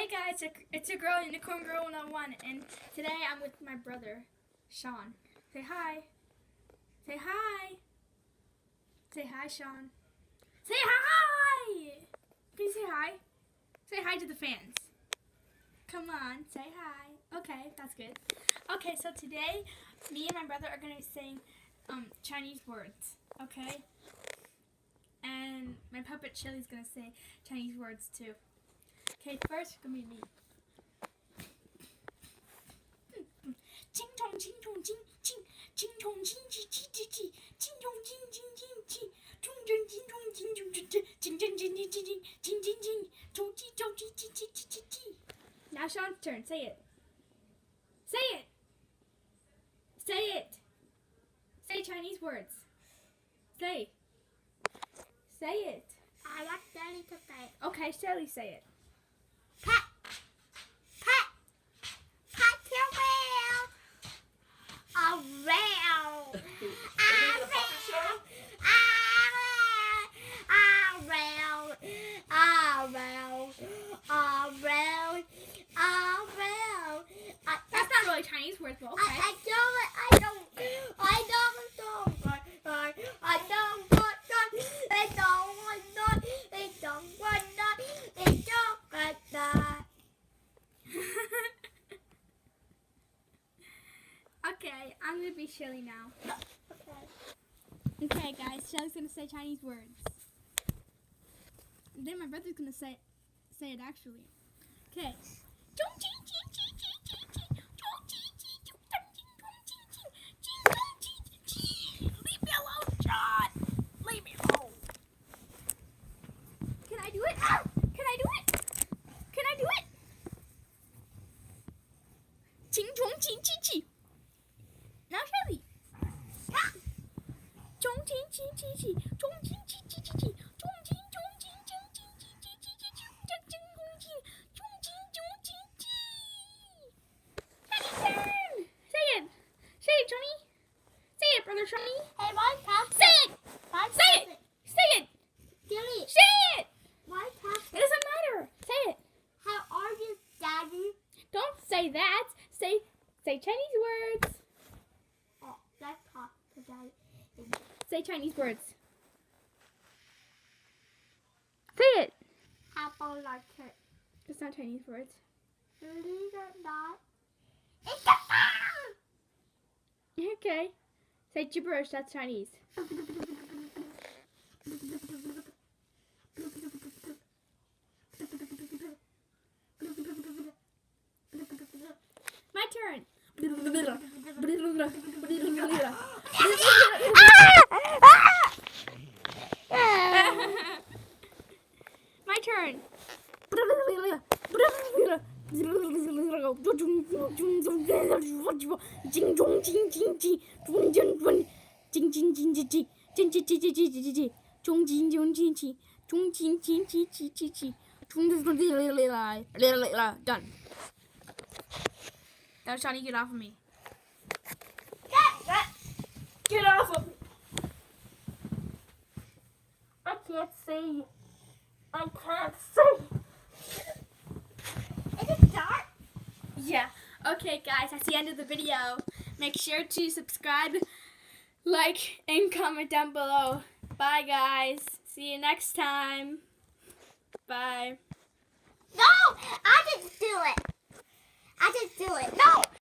Hey guys, it's your girl, Unicorn Girl 101, and today I'm with my brother, Sean. Say hi. Say hi. Say hi, Sean. Say hi! Can you say hi? Say hi to the fans. Come on, say hi. Okay, that's good. Okay, so today, me and my brother are going to be saying Chinese words, okay? And my puppet Shelly's going to say Chinese words too. Okay, first it's going to be me. Ching chong ching chong ching ching ching chong ching ching ching ching ching ching chong ching ching ching ching chong ching ching chong ching ching ching ching ching ching ching ching ching ching chong ching chong ching ching ching ching ching. Now Sean's turn. Say it. Say it. Say it. Say Chinese words. Say. Say it. I want Shelly to say it. Okay, Shelly, say it. Pat. Pat. Pat your wheel. A rail. A rail. A rail. A rail. A rail. A rail. That's not really Chinese words, but okay. I don't. Okay, I'm gonna be Shelly now. Okay. Okay, guys, Shelly's gonna say Chinese words. And then my brother's gonna say it actually. Okay. Leave me alone, John. Leave me alone. Can I do it? Can I do it? Can I do it? Ching chong ching ching ching. Now Shelly. Chong ching ching ching ching. Chong ching ching ching ching ching. Chong ching chong ching ching ching ching ching ching ching ching ching chong ching chong ching chong ching ching. Johnny turn. Say it. Say it, Johnny. Say it, brother Johnny. Hey, why tap? Say it. Say it. Say it. Shelly, Say it. why tap? It doesn't matter. Say it. How are you, Daddy? Don't say that. Say Chinese words. Oh, let's talk to Daddy. Say Chinese words. Say it. Apple like it. It's not Chinese words. Believe it or not, it's a farm. Okay. Say gibberish. That's Chinese. My turn. My turn. Done. Now, Johnny, get off of me. Get off of me. I can't see. I can't see. Is it dark? Yeah. Okay, guys, that's the end of the video. Make sure to subscribe, like, and comment down below. Bye, guys. See you next time. Bye. No, I didn't do it. I didn't do it. No.